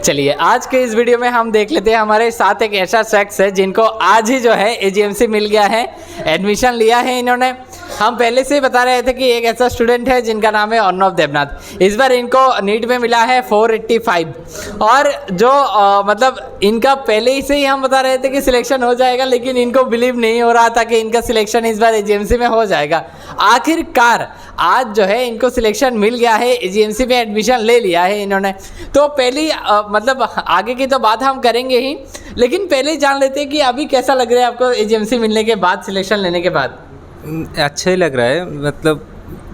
चलिए आज के इस वीडियो में हम देख लेते हैं हमारे साथ एक ऐसा शख्स है जिनको आज ही जो है एजीएमसी मिल गया है, एडमिशन लिया है इन्होंने। हम पहले से ही बता रहे थे कि एक ऐसा स्टूडेंट है जिनका नाम है अर्णव देवनाथ। इस बार इनको नीट में मिला है 485 और जो मतलब इनका पहले ही से ही हम बता रहे थे कि सिलेक्शन हो जाएगा, लेकिन इनको बिलीव नहीं हो रहा था कि इनका सिलेक्शन इस बार एजीएमसी में हो जाएगा। आखिरकार आज जो है इनको सिलेक्शन मिल गया है, एजीएमसी में एडमिशन ले लिया है इन्होंने। तो पहली मतलब आगे की तो बात हम करेंगे ही, लेकिन पहले ही जान लेते हैं कि अभी कैसा लग रहा है आपको एजीएमसी मिलने के बाद, सिलेक्शन लेने के बाद। अच्छा ही लग रहा है, मतलब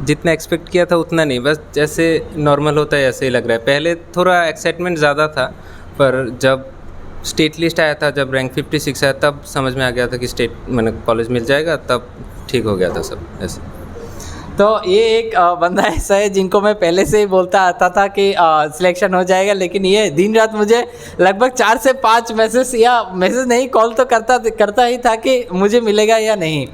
जितना एक्सपेक्ट किया था उतना नहीं, बस जैसे नॉर्मल होता है ऐसे ही लग रहा है। पहले थोड़ा एक्साइटमेंट ज़्यादा था, पर जब स्टेट लिस्ट आया था, जब रैंक 56 आया, तब समझ में आ गया था कि स्टेट मैंने कॉलेज मिल जाएगा, तब ठीक हो गया था सब ऐसे। तो ये एक बंदा ऐसा है जिनको मैं पहले से ही बोलता आता था कि सिलेक्शन हो जाएगा, लेकिन ये दिन रात मुझे लगभग 4 से 5 मैसेज नहीं, कॉल तो करता ही था कि मुझे मिलेगा या नहीं।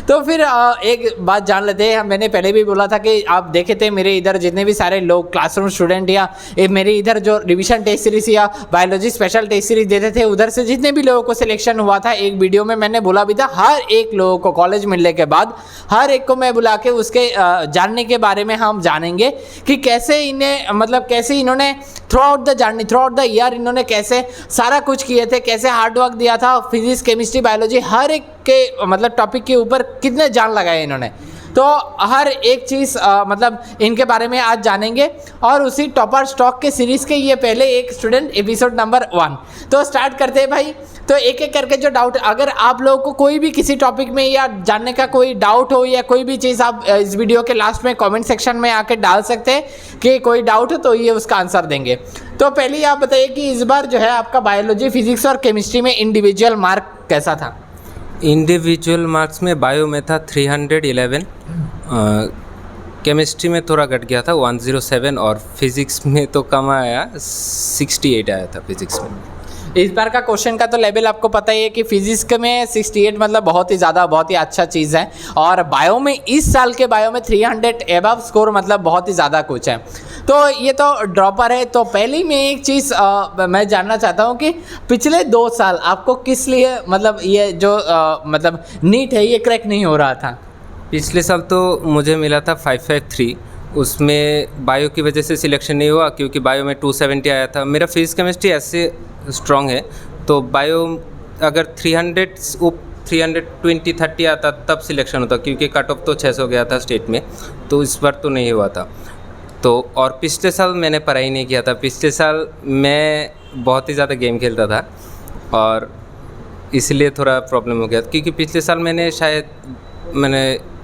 तो फिर एक बात जान लेते हैं। मैंने पहले भी बोला था कि आप देखे थे मेरे इधर जितने भी सारे लोग क्लासरूम स्टूडेंट या मेरे इधर जो रिवीजन टेस्ट सीरीज या बायोलॉजी स्पेशल टेस्ट सीरीज देते थे, उधर से जितने भी लोगों को सिलेक्शन हुआ था, एक वीडियो में मैंने बोला भी था, हर एक लोगों को कॉलेज मिलने के बाद हर एक को मैं बुला के उसके जानने के बारे में हम जानेंगे कि कैसे इन्हें मतलब कैसे इन्होंने through out the journey, through out the year इन्होंने कैसे सारा कुछ किए थे, कैसे हार्डवर्क दिया था, फिजिक्स केमिस्ट्री बायोलॉजी हर एक के मतलब टॉपिक के ऊपर कितने जान लगाए इन्होंने। तो हर एक चीज़ मतलब इनके बारे में आज जानेंगे। और उसी टॉपर स्टॉक के सीरीज़ के ये पहले एक स्टूडेंट एपिसोड नंबर 1। तो स्टार्ट करते हैं भाई। तो एक एक करके जो डाउट, अगर आप लोगों को कोई भी किसी टॉपिक में या जानने का कोई डाउट हो या कोई भी चीज़, आप इस वीडियो के लास्ट में कमेंट सेक्शन में आके डाल सकते हैं कि कोई डाउट हो, तो ये उसका आंसर देंगे। तो पहले आप बताइए कि इस बार जो है आपका बायोलॉजी, फिजिक्स और केमिस्ट्री में इंडिविजुअल मार्क कैसा था? इंडिविजुअल मार्क्स में बायो में था 311, केमिस्ट्री में थोड़ा घट गया था 107, और फिज़िक्स में तो कम आया, 68 आया था फिज़िक्स में। इस बार का क्वेश्चन का तो लेवल आपको पता ही है कि फिजिक्स में 68 मतलब बहुत ही ज़्यादा, बहुत ही अच्छा चीज़ है। और बायो में इस साल के बायो में 300 एबव स्कोर मतलब बहुत ही ज़्यादा कुछ है। तो ये तो ड्रॉपर है। तो पहले मैं एक चीज़ मैं जानना चाहता हूँ कि पिछले 2 साल आपको किस लिए मतलब ये जो मतलब नीट है ये क्रैक नहीं हो रहा था? पिछले साल तो मुझे मिला था 553, उसमें बायो की वजह से सिलेक्शन नहीं हुआ क्योंकि बायो में 270 आया था। मेरा फिजिक्स केमिस्ट्री ऐसे स्ट्रॉन्ग है, तो बायो अगर 320-30 आता तब सिलेक्शन होता, क्योंकि कट ऑफ तो 600 गया था स्टेट में, तो इस बार तो नहीं हुआ था। तो और पिछले साल मैंने पढ़ाई नहीं किया था, पिछले साल मैं बहुत ही ज़्यादा गेम खेलता था और इसलिए थोड़ा प्रॉब्लम हो गया, क्योंकि पिछले साल मैंने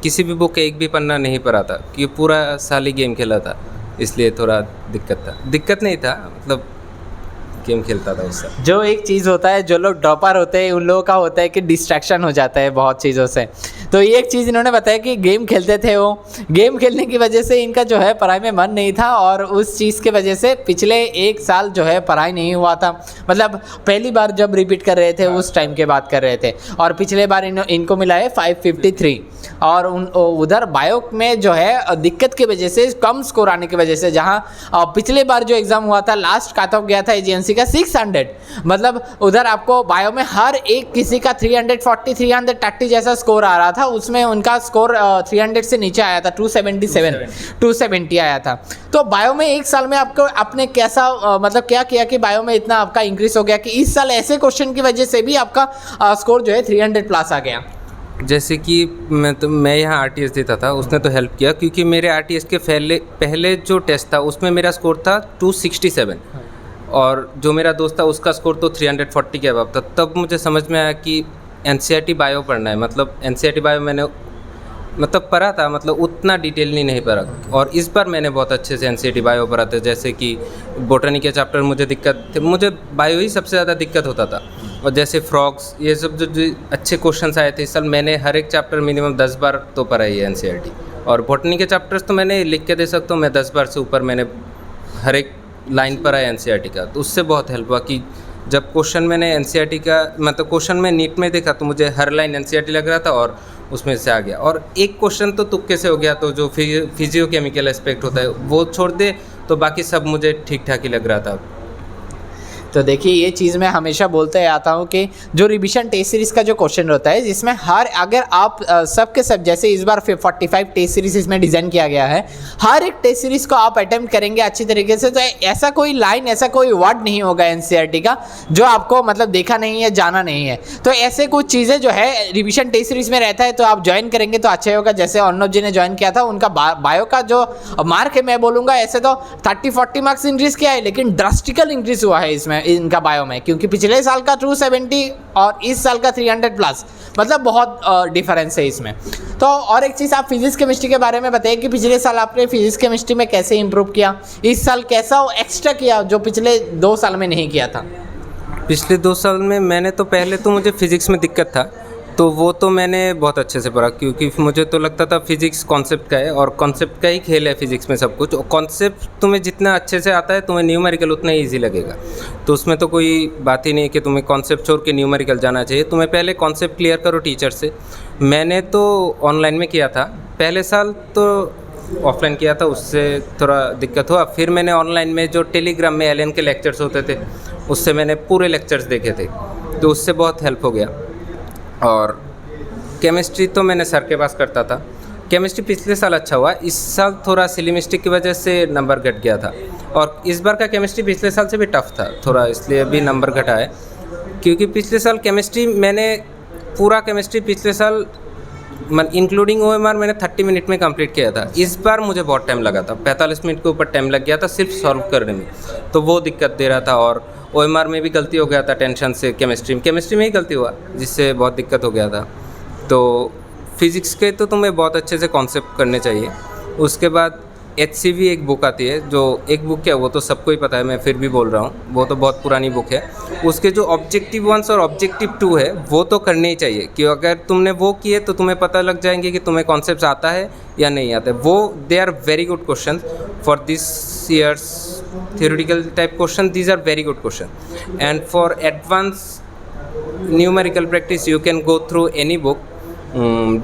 किसी भी बुक एक भी पन्ना नहीं पढ़ा था, क्योंकि पूरा साल ही गेम खेला था, इसलिए थोड़ा दिक्कत नहीं था, मतलब गेम खेलता था उससे। जो एक चीज़ होता है, जो लोग ड्रॉपर होते हैं उन लोगों का होता है कि डिस्ट्रैक्शन हो जाता है बहुत चीज़ों से। तो ये एक चीज़ इन्होंने बताया कि गेम खेलते थे, वो गेम खेलने की वजह से इनका जो है पढ़ाई में मन नहीं था, और उस चीज़ के वजह से पिछले 1 साल जो है पढ़ाई नहीं हुआ था। मतलब पहली बार जब रिपीट कर रहे थे उस टाइम के बात कर रहे थे। और पिछले बार इनको मिला है 553, और उधर बायो में जो है दिक्कत की वजह से, कम स्कोर आने की वजह से, जहाँ पिछले बार जो एग्ज़ाम हुआ था लास्ट कट ऑफ गया था एजेंसी का 600, मतलब उधर आपको बायो में हर एक किसी का 340 330 जैसा स्कोर आ रहा था, उसमें उनका स्कोर 300 से नीचे आया था, 270 आया था। तो बायो में 1 साल में आपने कैसा मतलब क्या किया कि बायो में इतना आपका इंक्रीज हो गया कि इस साल ऐसे क्वेश्चन की वजह से भी आपका स्कोर जो है 300 प्लस आ गया? जैसे कि मैं यहाँ आरटीएस देता था, उसने तो हेल्प किया, क्योंकि मेरे आरटीएस के पहले जो टेस्ट था उसमें मेरा स्कोर था 267, और जो मेरा दोस्त था उसका स्कोर तो 340 के अबव था। तब मुझे समझ में आया कि एनसीईआरटी बायो पढ़ना है, मतलब एनसीईआरटी बायो मैंने मतलब पढ़ा था, मतलब उतना डिटेल नहीं पढ़ा। और इस बार मैंने बहुत अच्छे से एनसीईआरटी बायो पढ़ा था, जैसे कि बोटनी के चैप्टर मुझे दिक्कत थे, मुझे बायो ही सबसे ज़्यादा दिक्कत होता था। और जैसे फ्रॉग्स, ये सब जो अच्छे क्वेश्चंस आए थे इस साल, मैंने हर एक चैप्टर मिनिमम 10 बार तो पढ़ा ही है एनसीईआरटी। और बोटनी के चैप्टर्स तो मैंने लिख के दे सकता हूँ, मैं 10 बार से ऊपर मैंने हर एक लाइन पढ़ा है एनसीईआरटी का। तो उससे बहुत हेल्प हुआ कि जब क्वेश्चन मैंने एनसीईआरटी का मतलब क्वेश्चन में नीट में देखा, तो मुझे हर लाइन एनसीईआरटी लग रहा था और उसमें से आ गया। और एक क्वेश्चन तो तुक्के से हो गया, तो जो फिजियोकेमिकल एस्पेक्ट होता है वो छोड़ दे, तो बाकी सब मुझे ठीक ठाक ही लग रहा था। तो देखिए ये चीज़ मैं हमेशा बोलते आता हूँ कि जो रिविजन टेस्ट सीरीज़ का जो क्वेश्चन होता है, जिसमें अगर आप सबके सब जैसे इस बार 45 टेस्ट सीरीज इसमें डिज़ाइन किया गया है, हर एक टेस्ट सीरीज़ को आप अटेम्प्ट करेंगे अच्छी तरीके से, तो ऐसा कोई लाइन, ऐसा कोई वर्ड नहीं होगा एनसीईआरटी का जो आपको मतलब देखा नहीं है, जाना नहीं है। तो ऐसे कुछ चीज़ें जो है रिविजन टेस्ट सीरीज में रहता है, तो आप ज्वाइन करेंगे तो अच्छा होगा। जैसे अर्नब जी ने ज्वाइन किया था, उनका बायो का जो मार्क है, मैं बोलूँगा ऐसे तो 30-40 मार्क्स इंक्रीज किया है, लेकिन ड्रास्टिकल इंक्रीज हुआ है इसमें इनका बायो में, क्योंकि पिछले साल का 270 और इस साल का 300+, मतलब बहुत डिफरेंस है इसमें। तो और एक चीज़ आप फिजिक्स केमिस्ट्री के बारे में बताइए कि पिछले साल आपने फिजिक्स केमिस्ट्री में कैसे इंप्रूव किया, इस साल कैसा एक्स्ट्रा किया जो पिछले 2 साल में नहीं किया था। पिछले 2 साल में मैंने तो पहले तो मुझे फिज़िक्स में दिक्कत था, तो वो तो मैंने बहुत अच्छे से पढ़ा, क्योंकि मुझे तो लगता था फिज़िक्स कॉन्सेप्ट का है और कॉन्सेप्ट का ही खेल है फिज़िक्स में सब कुछ। और कॉन्सेप्ट तुम्हें जितना अच्छे से आता है, तुम्हें न्यूमेरिकल उतना ईजी लगेगा। तो उसमें तो कोई बात ही नहीं कि तुम्हें कॉन्सेप्ट छोड़ के न्यूमेरिकल जाना चाहिए। तुम्हें पहले कॉन्सेप्ट क्लियर करो टीचर से। मैंने तो ऑनलाइन में किया था, पहले साल तो ऑफलाइन किया था, उससे थोड़ा दिक्कत हुआ। फिर मैंने ऑनलाइन में जो टेलीग्राम में एलएन के लेक्चर्स होते थे, उससे मैंने पूरे लेक्चर्स देखे थे, तो उससे बहुत हेल्प हो गया। और केमिस्ट्री तो मैंने सर के पास करता था। केमिस्ट्री पिछले साल अच्छा हुआ, इस साल थोड़ा सिली मिस्टेक की वजह से नंबर घट गया था। और इस बार का केमिस्ट्री पिछले साल से भी टफ था थोड़ा, इसलिए भी नंबर घटा है। क्योंकि पिछले साल केमिस्ट्री मैंने पूरा केमिस्ट्री पिछले साल इंक्लूडिंग OMR मैंने 30 मिनट में कंप्लीट किया था। इस बार मुझे बहुत टाइम लगा था, 45 मिनट के ऊपर टाइम लग गया था सिर्फ सॉल्व करने में, तो वो दिक्कत दे रहा था। और OMR में भी गलती हो गया था टेंशन से, केमिस्ट्री में ही गलती हुआ, जिससे बहुत दिक्कत हो गया था। तो फिज़िक्स के तो तुम्हें बहुत अच्छे से कॉन्सेप्ट करने चाहिए। उसके बाद HCV एक बुक आती है, जो एक बुक क्या, वो तो सबको ही पता है, मैं फिर भी बोल रहा हूँ, वो तो बहुत पुरानी बुक है। उसके जो ऑब्जेक्टिव 1 और ऑब्जेक्टिव 2 है, वो तो करने ही चाहिए, कि अगर तुमने वो किए तो तुम्हें पता लग जाएंगे कि तुम्हें कॉन्सेप्ट आता है या नहीं आता है। वो they are very good question for this years theoretical type question. These are very good question. And for advanced numerical practice, you can go through any book,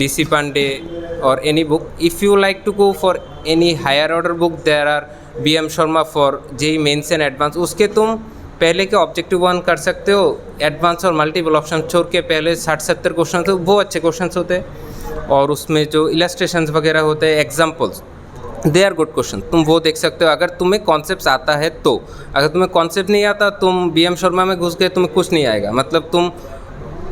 DC Pandey or any book. If you like to go for any higher order book, there are BM Sharma for JEE Mains and Advanced. उसके तुम पहले के objective 1 कर सकते हो, advance और multiple option छोड़ के पहले 60-70 क्वेश्चन थे, वो अच्छे क्वेश्चन होते हैं। और उसमें जो इलस्ट्रेशंस वगैरह होते हैं, examples, they are good question, तुम वो देख सकते हो अगर तुम्हें कॉन्सेप्ट आता है तो। अगर तुम्हें कॉन्सेप्ट नहीं आता, तुम BM शर्मा में घुस गए, तुम्हें कुछ नहीं आएगा, मतलब तुम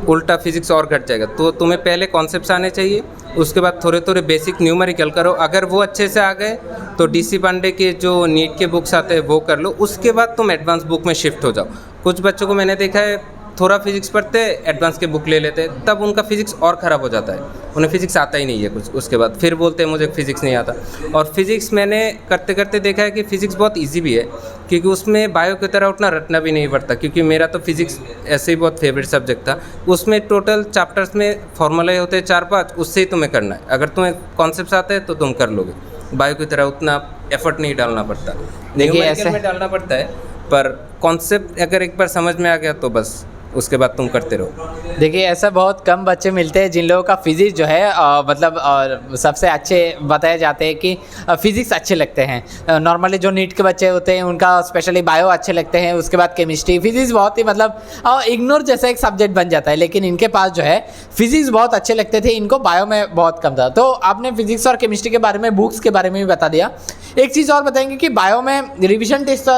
उल्टा फिजिक्स और घट जाएगा। तो तुम्हें पहले कॉन्सेप्ट्स आने चाहिए, उसके बाद थोड़े थोड़े बेसिक न्यूमेरिकल करो। अगर वो अच्छे से आ गए तो DC पांडे के जो नीट के बुक्स आते हैं वो कर लो, उसके बाद तुम एडवांस बुक में शिफ्ट हो जाओ। कुछ बच्चों को मैंने देखा है, थोड़ा फिजिक्स पढ़ते एडवांस के बुक ले लेते, तब उनका फिजिक्स और ख़राब हो जाता है, उन्हें फिजिक्स आता ही नहीं है कुछ। उसके बाद फिर बोलते हैं मुझे फिजिक्स नहीं आता। और फिजिक्स मैंने करते करते देखा है कि फ़िज़िक्स बहुत इजी भी है, क्योंकि उसमें बायो की तरह उतना रटना भी नहीं पड़ता। क्योंकि मेरा तो फिजिक्स ऐसे ही बहुत फेवरेट सब्जेक्ट था। उसमें टोटल चैप्टर्स में फॉर्मूले होते हैं 4-5, उससे ही तुम्हें करना है। अगर तुम्हें कॉन्सेप्ट आते हैं तो तुम कर लोगे, बायो की तरह उतना एफर्ट नहीं डालना पड़ता। देखिए ऐसे में डालना पड़ता है, पर कॉन्सेप्ट अगर एक बार समझ में आ गया तो बस उसके बाद तुम करते रहो। देखिए ऐसा बहुत कम बच्चे मिलते हैं जिन लोगों का फिजिक्स जो है मतलब सबसे अच्छे बताए जाते हैं कि फिजिक्स अच्छे लगते हैं। नॉर्मली जो नीट के बच्चे होते हैं उनका स्पेशली बायो अच्छे लगते हैं, उसके बाद केमिस्ट्री, फिजिक्स बहुत ही मतलब इग्नोर जैसा एक सब्जेक्ट बन जाता है। लेकिन इनके पास जो है फिजिक्स बहुत अच्छे लगते थे, इनको बायो में बहुत कम था। तो आपने फिजिक्स और केमिस्ट्री के बारे में, बुक्स के बारे में भी बता दिया। एक चीज़ और बताएंगे कि बायो में रिविजन टेस्ट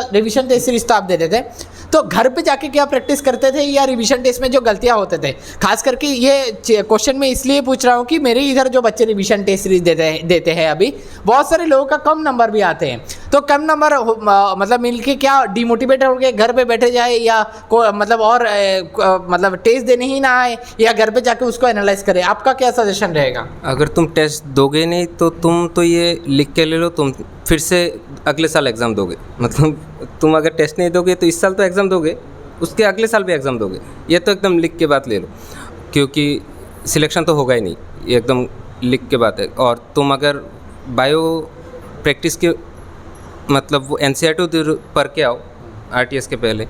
सीरीज तो आप देते थे, तो घर पे जाके क्या प्रैक्टिस करते थे या रिवीजन टेस्ट में जो गलतियां होते थे? खास करके ये क्वेश्चन मैं इसलिए पूछ रहा हूँ कि मेरे इधर जो बच्चे रिवीजन टेस्ट सीरीज देते हैं अभी, बहुत सारे लोगों का कम नंबर भी आते हैं। तो कम नंबर मतलब मिलके क्या डिमोटिवेट हो गए, घर पे बैठे जाए, या मतलब और मतलब टेस्ट देने ही ना आए, या घर पे जाके उसको एनालाइज करें? आपका क्या सजेशन रहेगा? अगर तुम टेस्ट दोगे नहीं तो तुम तो ये लिख के ले लो, तुम फिर से अगले साल एग्ज़ाम दोगे। मतलब तुम अगर टेस्ट नहीं दोगे तो इस साल तो एग्ज़ाम दोगे, उसके अगले साल भी एग्ज़ाम दोगे। ये तो एकदम लिख के बात ले लो, क्योंकि सिलेक्शन तो होगा ही नहीं, ये एकदम लिख के बात है। और तुम अगर बायो प्रैक्टिस के मतलब वो NCERT पढ़ के आओ RTS के पहले,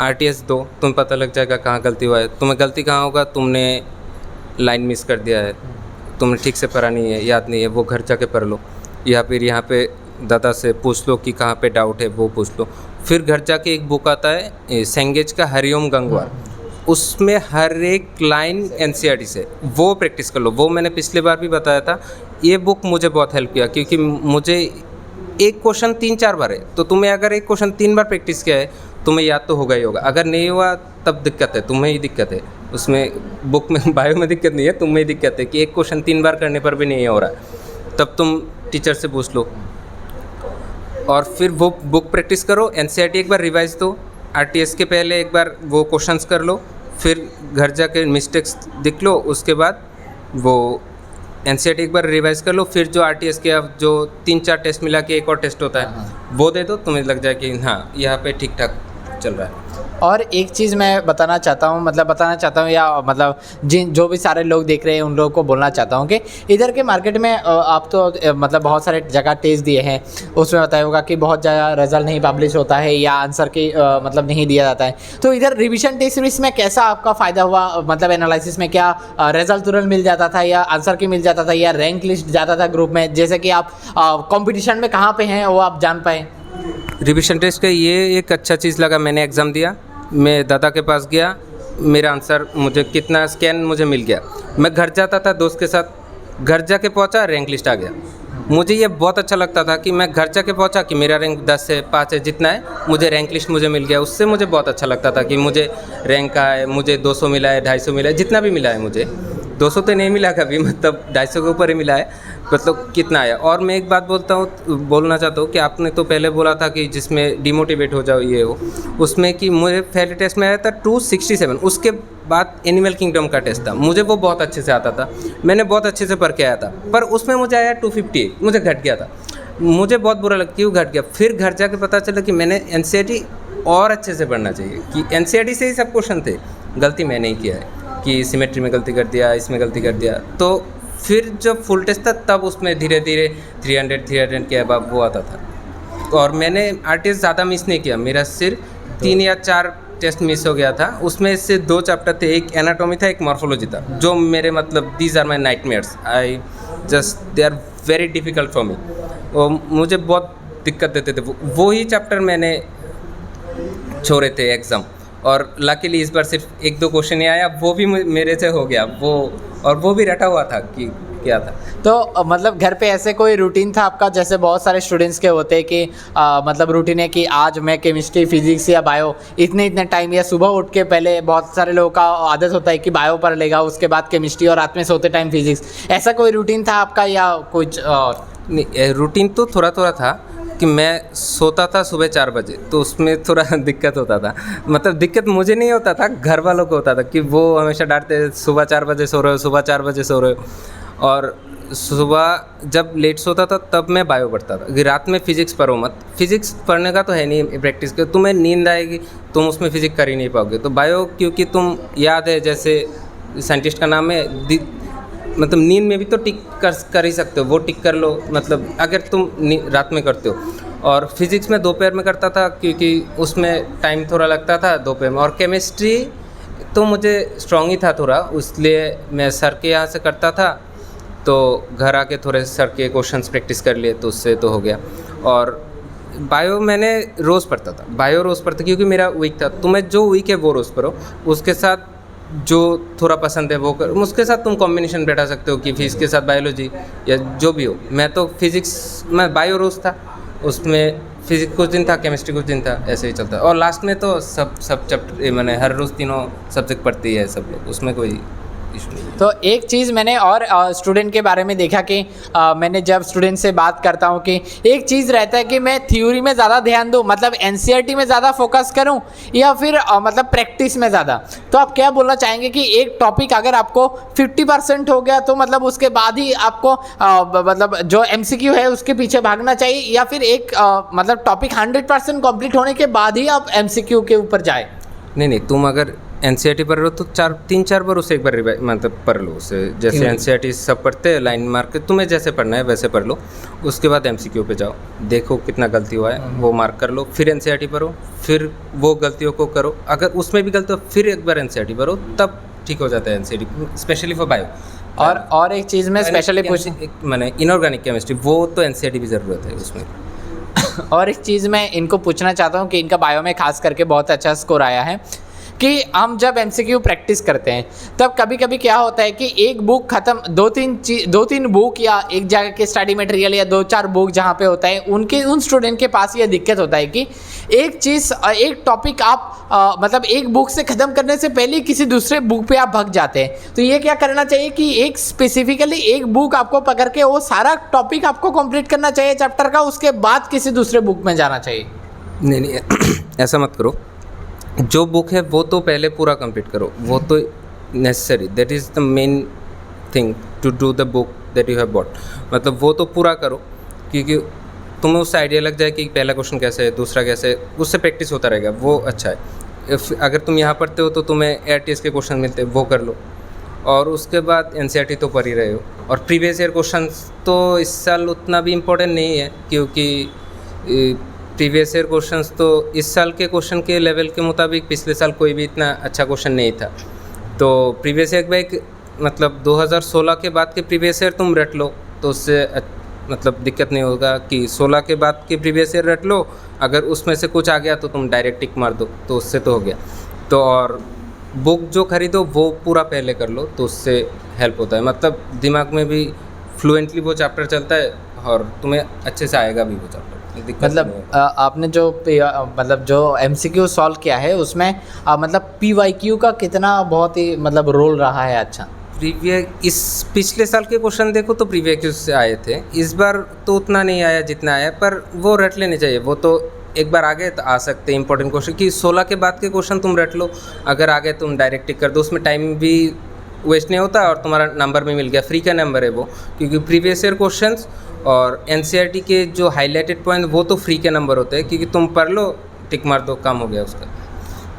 RTS दो, तुम्हें पता लग जाएगा कहाँ गलती हुआ है। तुम्हें गलती कहाँ होगा, तुमने लाइन मिस कर दिया है, तुमने ठीक से पढ़ा नहीं है, याद नहीं है, वो घर जाके पढ़ लो, या फिर यहाँ पे दादा से पूछ लो कि कहाँ पे डाउट है, वो पूछ लो। फिर घर जाके एक बुक आता है सेंगेज का हरिओम गंगवार, उसमें हर एक लाइन एनसीईआरटी से, वो प्रैक्टिस कर लो। वो मैंने पिछले बार भी बताया था, ये बुक मुझे बहुत हेल्प किया, क्योंकि मुझे एक क्वेश्चन 3-4 बार है, तो तुम्हें अगर एक क्वेश्चन 3 बार प्रैक्टिस किया है तुम्हें याद तो होगा ही होगा। अगर नहीं हुआ तब दिक्कत है, तुम्हें ही दिक्कत है, उसमें बुक में बायो में दिक्कत नहीं है, तुम्हें ही दिक्कत है कि एक क्वेश्चन 3 बार करने पर भी नहीं हो रहा है। तब तुम टीचर से पूछ लो और फिर वो बुक प्रैक्टिस करो। एनसीईआरटी एक बार रिवाइज दो, आरटीएस के पहले एक बार वो क्वेश्चंस कर लो, फिर घर जाके मिस्टेक्स देख लो, उसके बाद वो एनसीईआरटी एक बार रिवाइज कर लो, फिर जो आरटीएस के अब जो 3-4 टेस्ट मिला के एक और टेस्ट होता है वो दे दो, तुम्हें लग जाए कि हाँ यहाँ पे ठीक ठाक चल रहा है। और एक चीज़ मैं बताना चाहता हूँ या मतलब जो भी सारे लोग देख रहे हैं उन लोगों को बोलना चाहता हूँ कि इधर के मार्केट में आप तो मतलब बहुत सारे जगह टेस्ट दिए हैं, उसमें बताया होगा कि बहुत ज़्यादा रिजल्ट नहीं पब्लिश होता है या आंसर की मतलब नहीं दिया जाता है। तो इधर रिविजन टेस्ट सीरीज में कैसा आपका फ़ायदा हुआ, मतलब एनालिसिस में क्या रिजल्ट तुरंत मिल जाता था या आंसर की मिल जाता था या रैंक लिस्ट जाता था ग्रुप में, जैसे कि आप कॉम्पिटिशन में कहाँ पे हैं वो आप जान पाए? रिविजन टेस्ट का ये एक अच्छा चीज़ लगा, मैंने एग्ज़ाम दिया, मैं दादा के पास गया, मेरा आंसर मुझे कितना स्कैन मुझे मिल गया, मैं घर जाता था दोस्त के साथ, घर जाके पहुंचा रैंक लिस्ट आ गया। मुझे ये बहुत अच्छा लगता था कि मैं घर जाके पहुंचा कि मेरा रैंक 10 से 5 है, जितना है मुझे रैंक लिस्ट मुझे मिल गया। उससे मुझे बहुत अच्छा लगता था कि मुझे रैंक का है, मुझे 200 मिला है, 250 मिला है, जितना भी मिला है मुझे 200 तो नहीं मिला कभी, मतलब 250 के ऊपर ही मिला है, मतलब कितना आया। और मैं एक बात बोलना चाहता हूँ कि आपने तो पहले बोला था कि जिसमें डिमोटिवेट हो जाओ ये हो, उसमें कि मुझे पहले टेस्ट में आया था 267, उसके बाद एनिमल किंगडम का टेस्ट था, मुझे वो बहुत अच्छे से आता था, मैंने बहुत अच्छे से पढ़ के आया था, पर उसमें मुझे आया 258, मुझे घट गया था, मुझे बहुत बुरा लगा क्यों घट गया। फिर घर जाके पता चला कि मैंने एनसीईआरटी और अच्छे से पढ़ना चाहिए, कि एनसीईआरटी से ही सब क्वेश्चन थे, गलती मैंने ही किया है कि सिमेट्री में गलती कर दिया, इसमें गलती कर दिया। तो फिर जब फुल टेस्ट था तब उसमें धीरे धीरे 300 के अबाव वो आता था। और मैंने आरटीएस ज़्यादा मिस नहीं किया, मेरा सिर्फ 3 या 4 टेस्ट मिस हो गया था, उसमें से 2 चैप्टर थे, एक एनाटॉमी था, एक मॉर्फोलॉजी था, जो मेरे मतलब these are my nightmares, I just they are very difficult for me, और मुझे बहुत दिक्कत देते थे वो ही चैप्टर मैंने छोड़े थे एग्ज़ाम। और लकीली इस बार सिर्फ 1-2 क्वेश्चन ही आया, वो भी मेरे से हो गया, वो भी रटा हुआ था कि क्या था। तो मतलब घर पे ऐसे कोई रूटीन था आपका, जैसे बहुत सारे स्टूडेंट्स के होते हैं कि मतलब रूटीन है कि आज मैं केमिस्ट्री, फिजिक्स या बायो इतने टाइम, या सुबह उठ के पहले बहुत सारे लोगों का आदत होता है कि बायो पढ़ लेगा, उसके बाद केमिस्ट्री और रात में सोते टाइम फिजिक्स, ऐसा कोई रूटीन था आपका या कुछ और? नहीं, रूटीन तो थोड़ा था कि मैं सोता था सुबह 4 बजे, तो उसमें थोड़ा दिक्कत होता था, मतलब दिक्कत मुझे नहीं होता था, घर वालों को होता था कि वो हमेशा डांटते सुबह 4 बजे सो रहे हो, सुबह 4 बजे सो रहे हो। और सुबह जब लेट सोता था तब मैं बायो पढ़ता था कि रात में फिजिक्स पढ़ो मत, फिजिक्स पढ़ने का तो है नहीं प्रैक्टिस के, तुम्हें नींद आएगी, तुम उसमें फिजिक्स कर ही नहीं पाओगे। तो बायो क्योंकि तुम याद है, जैसे साइंटिस्ट का नाम है, मतलब नींद में भी तो टिक कर ही सकते हो, वो टिक कर लो, मतलब अगर तुम रात में करते हो। और फिज़िक्स में दोपहर में करता था क्योंकि उसमें टाइम थोड़ा लगता था दोपहर में। और केमिस्ट्री तो मुझे स्ट्रॉन्ग ही था थोड़ा, इसलिए मैं सर के यहाँ से करता था, तो घर आके थोड़े सर के क्वेश्चंस प्रैक्टिस कर लिए, तो उससे तो हो गया। और बायो मैंने रोज़ पढ़ता था, बायो रोज़ पढ़ता क्योंकि मेरा वीक था। तुम्हें जो वीक है वो रोज़ पढ़ो, उसके साथ जो थोड़ा पसंद है वो कर, उसके साथ तुम कॉम्बिनेशन बैठा सकते हो कि फिजिक्स के साथ बायोलॉजी या जो भी हो। मैं तो फिजिक्स में बायो रोज़ था, उसमें फिजिक्स कुछ दिन था, केमिस्ट्री कुछ दिन था, ऐसे ही चलता है। और लास्ट में तो सब चैप्टर मैंने हर रोज़ तीनों सब्जेक्ट पढ़ती है सब लोग, उसमें कोई इशू नहीं। तो एक चीज़ मैंने और स्टूडेंट के बारे में देखा कि मैंने जब स्टूडेंट से बात करता हूँ कि एक चीज़ रहता है कि मैं थ्योरी में ज़्यादा ध्यान दूँ, मतलब एनसीईआरटी में ज़्यादा फोकस करूँ या फिर मतलब प्रैक्टिस में ज़्यादा। तो आप क्या बोलना चाहेंगे कि एक टॉपिक अगर आपको 50% हो गया तो मतलब उसके बाद ही आपको मतलब जो एमसीक्यू है उसके पीछे भागना चाहिए, या फिर एक मतलब टॉपिक 100% कंप्लीट होने के बाद ही आप एमसीक्यू के ऊपर जाए? नहीं, तुम अगर एनसीईआरटी पढ़ रहे हो तो 3-4 बार उसे एक बार मतलब पढ़ लो उसे, जैसे एनसीईआरटी सब पढ़ते हैं लाइन मार के, तुम्हें जैसे पढ़ना है वैसे पढ़ लो, उसके बाद एमसीक्यू पे जाओ, देखो कितना गलती हुआ है वो मार्क कर लो, फिर एनसीईआरटी पढ़ो, फिर वो गलतियों को करो, अगर उसमें भी गलती हो फिर एक बार एनसीईआरटी पढ़ो, तब ठीक हो जाता है एनसीईआरटी, स्पेशली फॉर बायो। और एक चीज़ में स्पेशली मैंने इनऑर्गेनिक केमिस्ट्री, वो तो एनसीईआरटी की ज़रूरत है उसमें। और एक चीज़ मैं इनको पूछना चाहता हूँ कि इनका बायो में खास करके बहुत अच्छा स्कोर आया है कि हम जब एमसीक्यू प्रैक्टिस करते हैं तब कभी कभी क्या होता है कि एक बुक ख़त्म दो तीन बुक या एक जगह के स्टडी मटेरियल या 2-4 बुक जहाँ पे होता है उन स्टूडेंट के पास ये दिक्कत होता है कि एक टॉपिक आप मतलब एक बुक से ख़त्म करने से पहले किसी दूसरे बुक पे आप भाग जाते हैं। तो ये क्या करना चाहिए कि एक स्पेसिफिकली एक बुक आपको पकड़ के वो सारा टॉपिक आपको कंप्लीट करना चाहिए चैप्टर का, उसके बाद किसी दूसरे बुक में जाना चाहिए? नहीं ऐसा मत करो। जो बुक है वो तो पहले पूरा कंप्लीट करो, वो तो necessary, that is the main thing to do the book that you have bought. मतलब वो तो पूरा करो क्योंकि तुम्हें उससे आइडिया लग जाए कि पहला क्वेश्चन कैसे है, दूसरा कैसे है, उससे प्रैक्टिस होता रहेगा, वो अच्छा है। अगर तुम यहाँ पढ़ते हो तो तुम्हें ARTS के क्वेश्चन मिलते हैं, वो कर लो। और उसके बाद NCERT तो पढ़ ही रहे हो। और प्रीवियस ईयर क्वेश्चन तो इस साल उतना भी इम्पोर्टेंट नहीं है क्योंकि प्रीवियस ईयर क्वेश्चंस तो इस साल के क्वेश्चन के लेवल के मुताबिक पिछले साल कोई भी इतना अच्छा क्वेश्चन नहीं था। तो प्रीवियस ईयर बैक मतलब 2016 के बाद के प्रीवियस ईयर तुम रट लो तो उससे मतलब दिक्कत नहीं होगा कि 16 के बाद के प्रीवियस ईयर रट लो, अगर उसमें से कुछ आ गया तो तुम डायरेक्ट टिक मार दो, तो उससे तो हो गया। तो और बुक जो खरीदो वो पूरा पहले कर लो तो उससे हेल्प होता है, मतलब दिमाग में भी फ्लुएंटली वो चैप्टर चलता है और तुम्हें अच्छे से आएगा भी वो चैप्टर। मतलब आपने जो मतलब जो MCQ सॉल्व किया है उसमें मतलब PYQ का कितना बहुत ही मतलब रोल रहा है? अच्छा, इस पिछले साल के क्वेश्चन देखो तो प्रीवियस से आए थे, इस बार तो उतना नहीं आया जितना आया, पर वो रट लेने चाहिए। वो तो एक बार आगे तो आ सकते हैं इंपॉर्टेंट क्वेश्चन कि 16 के बाद के क्वेश्चन तुम रट लो, अगर आगे तुम डायरेक्ट टिक कर दो, उसमें टाइम भी वेस्ट नहीं होता और तुम्हारा नंबर भी मिल गया, फ्री का नंबर है वो। क्योंकि प्रीवियस ईयर क्वेश्चंस और NCERT के जो हाईलाइटेड पॉइंट वो तो फ्री के नंबर होते हैं क्योंकि तुम पढ़ लो, टिक मार दो, काम हो गया उसका।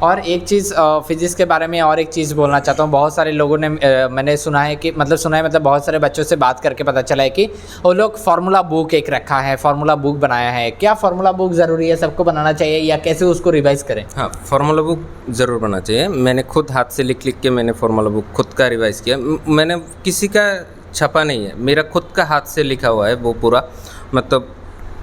और एक चीज़ फिजिक्स के बारे में और एक चीज़ बोलना चाहता हूँ। बहुत सारे लोगों ने मैंने सुना है मतलब बहुत सारे बच्चों से बात करके पता चला है कि वो लोग फार्मूला बुक एक रखा है, फार्मूला बुक बनाया है। क्या फार्मूला बुक ज़रूरी है, सबको बनाना चाहिए या कैसे उसको रिवाइज करें? हाँ, फार्मूला बुक ज़रूर बनाना चाहिए। मैंने खुद हाथ से लिख के मैंने फार्मूला बुक खुद का रिवाइज़ किया। मैंने किसी का छपा नहीं है, मेरा खुद का हाथ से लिखा हुआ है वो पूरा। मतलब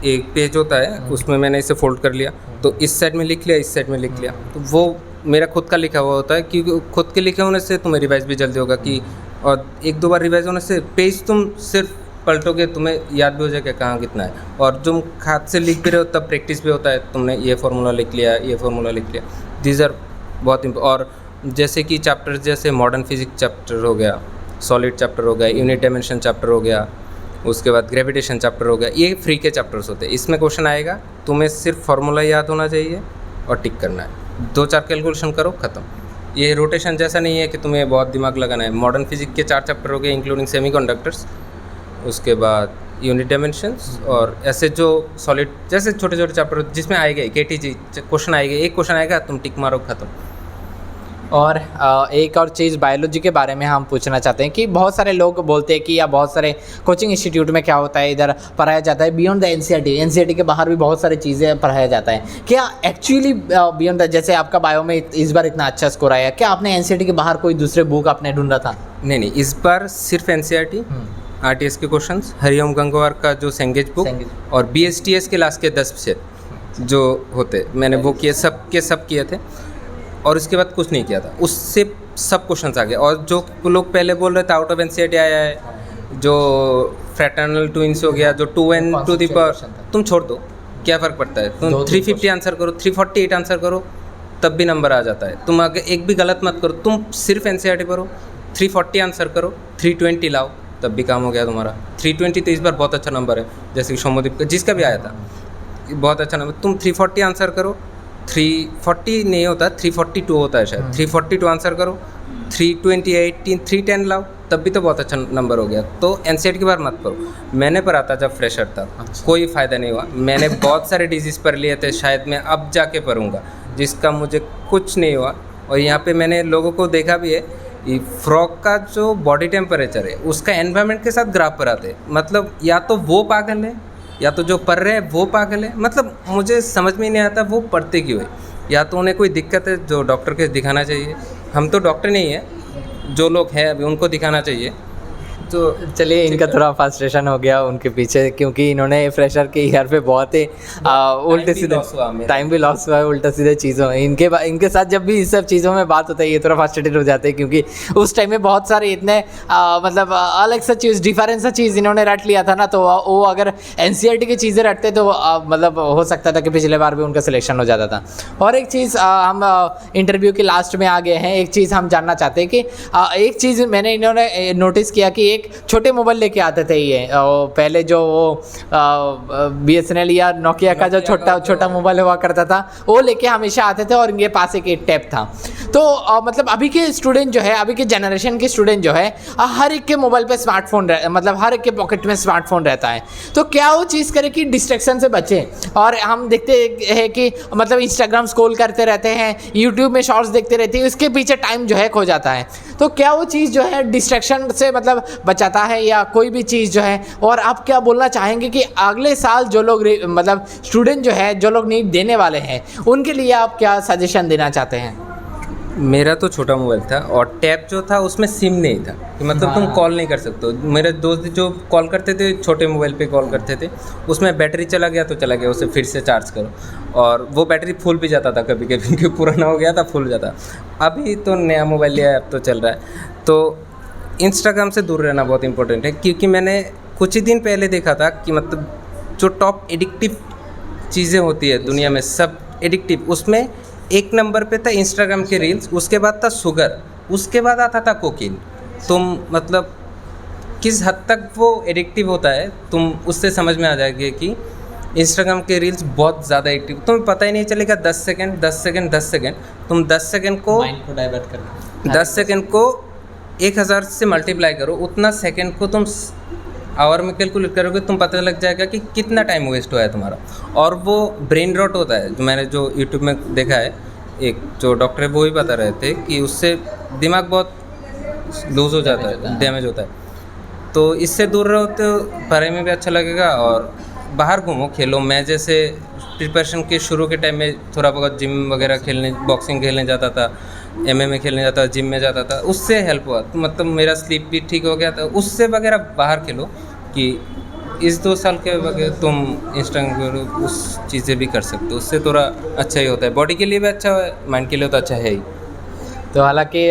एक पेज होता है उसमें मैंने इसे फोल्ड कर लिया तो इस साइड में लिख लिया, इस साइड में लिख लिया, तो वो मेरा खुद का लिखा हुआ होता है। क्योंकि खुद के लिखे होने से तुम्हें रिवाइज भी जल्दी होगा कि, और एक दो बार रिवाइज होने से पेज तुम सिर्फ पलटोगे तुम्हें याद भी हो जाएगा कहाँ कितना है। और तुम हाथ से लिख भी रहे हो तब प्रैक्टिस भी होता है, तुमने ये फार्मूला लिख लिया, ये फार्मूला लिख लिया। दीज आर बहुत और जैसे कि चैप्टर जैसे मॉडर्न फिजिक्स चैप्टर हो गया, सॉलिड चैप्टर हो गया, यूनिट डायमेंशन चैप्टर हो गया, उसके बाद ग्रेविटेशन चैप्टर हो गया, ये फ्री के चैप्टर्स होते हैं। इसमें क्वेश्चन आएगा, तुम्हें सिर्फ फार्मूला याद होना चाहिए और टिक करना है, 2-4 कैलकुलेशन करो, ख़त्म। ये रोटेशन जैसा नहीं है कि तुम्हें बहुत दिमाग लगाना है। मॉडर्न फिजिक्स के 4 चैप्टर हो गए इंक्लूडिंग सेमीकंडक्टर्स, उसके बाद यूनिट डायमेंशंस, और ऐसे जो सॉलिड जैसे छोटे छोटे चैप्टर जिसमें आएगा KTG क्वेश्चन आएगा, एक क्वेश्चन आएगा तुम टिक मारो, ख़त्म। और एक और चीज़ बायोलॉजी के बारे में हम पूछना चाहते हैं कि बहुत सारे लोग बोलते हैं कि या बहुत सारे कोचिंग इंस्टीट्यूट में क्या होता है, इधर पढ़ाया जाता है बियॉन्ड द NCERT के बाहर भी बहुत सारी चीज़ें पढ़ाया जाता है। क्या एक्चुअली बियॉन्ड द, जैसे आपका बायो में इस बार इतना अच्छा स्कोर आया, क्या आपने NCERT के बाहर कोई दूसरे बुक आपने ढूंढा था? नहीं, इस बार सिर्फ NCERT RTS के क्वेश्चंस, हरिओम गंगवार का जो सेंगेज बुक और BSTS के लास्ट के 10 विषय जो होते मैंने वो किए, सब किए थे। और उसके बाद कुछ नहीं किया था, उससे सब क्वेश्चंस आ गए। और जो लोग पहले बोल रहे थे आउट ऑफ NCERT आया है, जो फ्रैटर्नल ट्विंस हो गया, जो 2n टू द पावर, तुम छोड़ दो, क्या फ़र्क पड़ता है। तुम 350 आंसर करो, 348 आंसर करो, तब भी नंबर आ जाता है। तुम आगे एक भी गलत मत करो, तुम सिर्फ NCERT पढ़ो, 340 आंसर करो, 320 लाओ, तब भी काम हो गया तुम्हारा। 320 तो इस बार बहुत अच्छा नंबर है, जैसे कि शोमोदीप का जिसका भी आया था बहुत अच्छा नंबर। तुम 340 आंसर करो, 340 नहीं होता, 342 होता है शायद, 342 आंसर करो, 328 310 लाओ, तब भी तो बहुत अच्छा नंबर हो गया। तो NCERT की बार मत पढ़ो। मैंने पढ़ा था जब फ्रेशर था, कोई फ़ायदा नहीं हुआ। मैंने बहुत सारे डिजीज़ पढ़ लिए थे, शायद मैं अब जाके पढ़ूंगा, जिसका मुझे कुछ नहीं हुआ। और यहाँ पे मैंने लोगों को देखा भी है, ये फ्रॉग का जो बॉडी टेम्परेचर है उसका एनवायरनमेंट के साथ ग्राफ कराते हैं। मतलब या तो वो पागल है या तो जो पढ़ रहे हैं वो पागल है। मतलब मुझे समझ में नहीं आता वो पढ़ते क्यों है। या तो उन्हें कोई दिक्कत है जो डॉक्टर के दिखाना चाहिए। हम तो डॉक्टर नहीं है, जो लोग हैं अभी उनको दिखाना चाहिए। तो चलिए, इनका थोड़ा फ्रस्ट्रेशन हो गया उनके पीछे, क्योंकि इन्होंने फ्रेशर के ईयर पे बहुत ही उल्टे सीधे टाइम भी लॉस हुआ है उल्टा सीधे चीज़ों इनके साथ जब भी इस सब चीज़ों में बात होता है ये थोड़ा फ्रस्ट्रेटेड हो जाते हैं, क्योंकि उस टाइम में बहुत सारे इतने मतलब अलग सा चीज़ डिफरेंट सा चीज़ इन्होंने रट लिया था ना, तो वो अगर NCERT की चीज़ें रटते तो मतलब हो सकता था कि पिछले बार भी उनका सिलेक्शन हो जाता था। और एक चीज़ हम इंटरव्यू के लास्ट में आ गए हैं, एक चीज़ हम जानना चाहते हैं कि एक चीज़ मैंने इन्होंने नोटिस किया कि एक छोटे मोबाइल लेके आते थे ये पहले जो वो BSNL या नोकिया का जो छोटा मोबाइल हुआ करता था वो लेके हमेशा आते थे और इनके पास एक टैब था। तो मतलब अभी के स्टूडेंट जो है, अभी के जनरेशन के स्टूडेंट जो है, हर एक के मोबाइल पे स्मार्टफोन मतलब हर एक के पॉकेट में स्मार्टफोन रहता है। तो क्या वो चीज़ करे कि डिस्ट्रैक्शन से बचे, और हम देखते हैं कि मतलब इंस्टाग्राम स्क्रॉल करते रहते हैं, यूट्यूब में शॉर्ट्स देखते रहते हैं, उसके पीछे टाइम जो है खो जाता है। तो क्या वो चीज़ जो है डिस्ट्रैक्शन से मतलब बचाता है या कोई भी चीज़ जो है? और आप क्या बोलना चाहेंगे कि अगले साल जो लोग मतलब स्टूडेंट जो है, जो लोग नीट देने वाले हैं, उनके लिए आप क्या सजेशन देना चाहते हैं? मेरा तो छोटा मोबाइल था और टैब जो था उसमें सिम नहीं था कि मतलब तुम कॉल नहीं कर सकते हो। मेरे दोस्त जो कॉल करते थे छोटे मोबाइल पे कॉल करते थे, उसमें बैटरी चला गया तो चला गया, उसे फिर से चार्ज करो, और वो बैटरी फुल भी जाता था कभी कभी, क्योंकि पुराना हो गया था फुल जाता। अभी तो नया मोबाइल लिया है, अब तो चल रहा है। तो इंस्टाग्राम से दूर रहना बहुत इंपॉर्टेंट है, क्योंकि मैंने कुछ ही दिन पहले देखा था कि मतलब जो टॉप एडिक्टिव चीज़ें होती है दुनिया में, सब एडिक्टिव, उसमें एक नंबर पे था इंस्टाग्राम के रील्स, उसके बाद था शुगर, उसके बाद आता था कोकीन। तुम मतलब किस हद तक वो एडिक्टिव होता है तुम उससे समझ में आ जाएगी कि इंस्टाग्राम के रील्स बहुत ज़्यादा एडिक्टिव, तुम्हें पता ही नहीं चलेगा 10 सेकंड तुम 10 सेकंड को माइंड को डाइवर्ट कर 10 सेकंड को 1000 से मल्टीप्लाई करो, उतना सेकंड को तुम आवर में कैलकुलेट करोगे, तुम पता लग जाएगा कि कितना टाइम वेस्ट हुआ है तुम्हारा। और वो ब्रेन रॉट होता है, जो मैंने जो यूट्यूब में देखा है, एक जो डॉक्टर है वो ही बता रहे थे कि उससे दिमाग बहुत लूज़ हो जाता है, डैमेज होता है। तो इससे दूर रहो तो पढ़ाई में भी अच्छा लगेगा, और बाहर घूमो, खेलो। मैं जैसे प्रिपरेशन के शुरू के टाइम में थोड़ा बहुत जिम वगैरह खेलने, बॉक्सिंग खेलने जाता था, MMA खेलने जाता था, जिम में जाता था, उससे हेल्प हुआ। तो मतलब मेरा स्लीप भी ठीक हो गया था उससे वगैरह। बाहर खेलो कि इस 2 साल के वगैरह तुम इंस्टाग्राम उस चीज़ें भी कर सकते हो, उससे थोड़ा अच्छा ही होता है, बॉडी के लिए भी अच्छा है, माइंड के लिए तो अच्छा है ही। तो हालांकि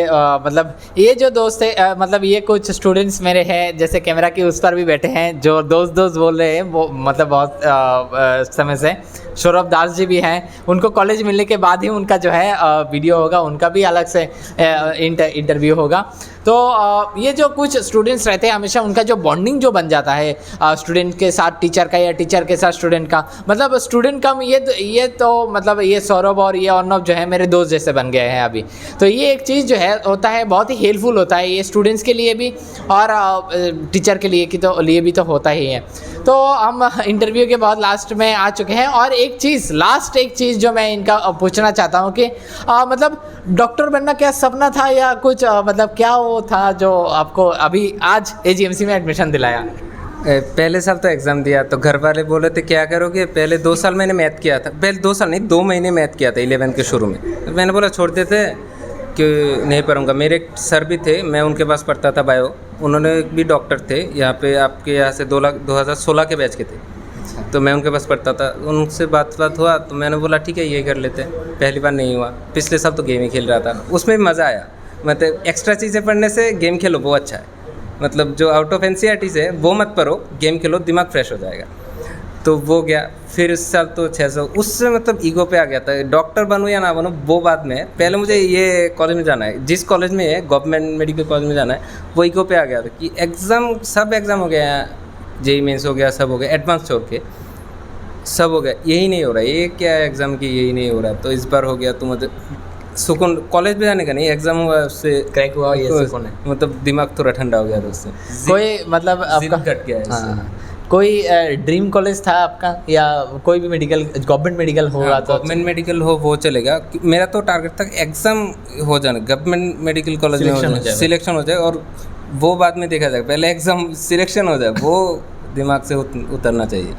मतलब ये जो दोस्त है मतलब ये कुछ स्टूडेंट्स मेरे हैं जैसे कैमरा के उस पर भी बैठे हैं जो दोस्त बोल रहे हैं, वो मतलब बहुत समय से सौरभ दास जी भी हैं। उनको कॉलेज मिलने के बाद ही उनका जो है वीडियो होगा, उनका भी अलग से इंटरव्यू होगा। तो ये जो कुछ स्टूडेंट्स रहते हैं हमेशा उनका जो बॉन्डिंग जो बन जाता है स्टूडेंट के साथ टीचर का या टीचर के साथ स्टूडेंट का, मतलब स्टूडेंट कम ये तो मतलब ये सौरभ और ये अर्नव जो है मेरे दोस्त जैसे बन गए हैं अभी। तो ये एक चीज़ जो है होता है बहुत ही हेल्पफुल होता है, ये स्टूडेंट्स के लिए भी और टीचर के लिए भी तो होता ही है। तो हम इंटरव्यू के बाद लास्ट में आ चुके हैं, और एक चीज़ जो मैं इनका पूछना चाहता हूँ कि मतलब डॉक्टर बनना क्या सपना था या कुछ मतलब क्या वो था जो आपको अभी आज AGMC में एडमिशन दिलाया? पहले साल तो एग्ज़ाम दिया तो घर वाले बोले थे क्या करोगे। पहले 2 साल मैंने मैथ किया था, पहले 2 साल नहीं 2 महीने मैथ किया था 11th के शुरू में। तो मैंने बोला छोड़ देते कि नहीं पढ़ूंगा। मेरे एक सर भी थे, मैं उनके पास पढ़ता था बायो, उन्होंने भी डॉक्टर थे यहाँ पे, आपके यहाँ से 2016 के बैच के थे। तो मैं उनके पास पढ़ता था, उनसे बात हुआ तो मैंने बोला ठीक है ये कर लेते हैं। पहली बार नहीं हुआ, पिछले साल तो गेम ही खेल रहा था, उसमें भी मज़ा आया। मतलब एक्स्ट्रा चीज़ें पढ़ने से गेम खेलो वो अच्छा है, मतलब जो आउट ऑफ NCERT से वो मत पढ़ो, गेम खेलो, दिमाग फ्रेश हो जाएगा। तो वो गया। फिर इस साल तो 600 उससे मतलब ईगो पे आ गया था। डॉक्टर बनूँ या ना बनूँ वो बाद में, पहले मुझे ये कॉलेज में जाना है, जिस कॉलेज में है गवर्नमेंट मेडिकल कॉलेज में जाना है, वो ईगो पे आ गया था कि एग्ज़ाम सब एग्ज़ाम हो गया है, JEE मेंस हो गया, सब हो गया, एडवांस छोड़ के सब हो गया, यही नहीं हो रहा है, ये क्या एग्ज़ाम की यही नहीं हो रहा। तो इस बार हो गया तो मतलब सुकून, कॉलेज में जाने का नहीं, एग्ज़ाम हुआ उससे क्रैक हुआ, ये सुकून है, मतलब दिमाग थोड़ा ठंडा हो गया था उससे। कोई मतलब आपका कट गया है। हाँ, कोई ड्रीम कॉलेज था आपका या कोई भी मेडिकल गवर्नमेंट मेडिकल होगा? तो गवर्नमेंट मेडिकल हो वो चलेगा। मेरा तो टारगेट था एग्ज़ाम हो जाना, गवर्नमेंट मेडिकल कॉलेज में हो जाए, सिलेक्शन हो जाए, और वो बाद में देखा जाए, पहले एग्ज़ाम सिलेक्शन हो जाए, वो दिमाग से उतरना चाहिए।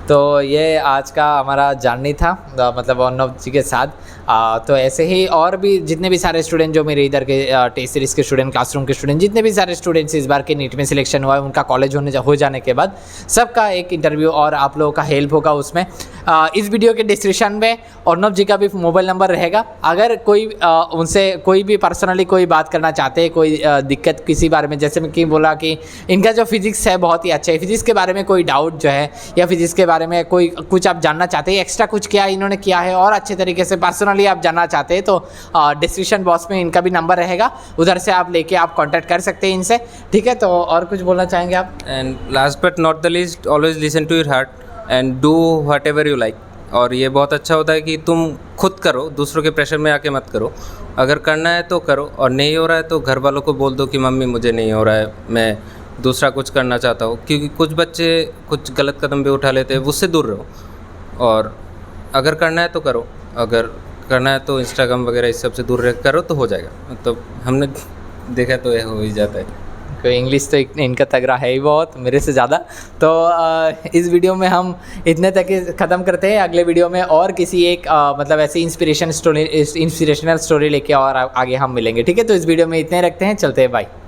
तो ये आज का हमारा जर्नी था मतलब अर्नव जी के साथ। तो ऐसे ही और भी जितने भी सारे स्टूडेंट जो मेरे इधर के टेस्ट सीरीज़ के स्टूडेंट, क्लासरूम के स्टूडेंट, जितने भी सारे स्टूडेंट्स इस बार के नीट में सिलेक्शन हुआ है, उनका कॉलेज हो जाने के बाद सबका एक इंटरव्यू और आप लोगों का हेल्प होगा उसमें। इस वीडियो के डिस्क्रिप्शन में अर्नब जी का भी मोबाइल नंबर रहेगा। अगर कोई उनसे कोई भी पर्सनली कोई बात करना चाहते हैं, कोई दिक्कत किसी बारे में, जैसे मैं कि बोला कि इनका जो फिजिक्स है बहुत ही अच्छा है, फिजिक्स के बारे में कोई डाउट जो है या फिजिक्स के बारे में कोई कुछ आप जानना चाहते हैं, एक्स्ट्रा कुछ क्या इन्होंने किया है और अच्छे तरीके से पर्सनली आप जानना चाहते हैं, तो डिस्क्रिप्शन बॉक्स में इनका भी नंबर रहेगा, उधर से आप लेके आप कांटेक्ट कर सकते हैं इनसे। ठीक है, तो और कुछ बोलना चाहेंगे आप? And last but not the least, always listen to your heart and do whatever you like. और ये बहुत अच्छा होता है कि तुम खुद करो, दूसरों के प्रेशर में आके मत करो। अगर करना है तो करो, और नहीं हो रहा है तो घर वालों को बोल दो कि मम्मी मुझे नहीं हो रहा है, मैं दूसरा कुछ करना चाहता हूँ। क्योंकि कुछ बच्चे कुछ गलत कदम भी उठा लेते हैं, उससे दूर रहो। और अगर करना है तो करो, अगर करना है तो इंस्टाग्राम वगैरह इस सब से दूर रह करो तो हो जाएगा। मतलब हमने देखा तो यह हो ही जाता है। कोई इंग्लिश तो इनका तगड़ा है ही बहुत, मेरे से ज़्यादा। तो इस वीडियो में हम इतने तक ही ख़त्म करते हैं। अगले वीडियो में और किसी एक मतलब ऐसी इंस्पिरेशनल स्टोरी लेके और आगे हम मिलेंगे। ठीक है, तो इस वीडियो में इतने रखते हैं, चलते हैं, बाय।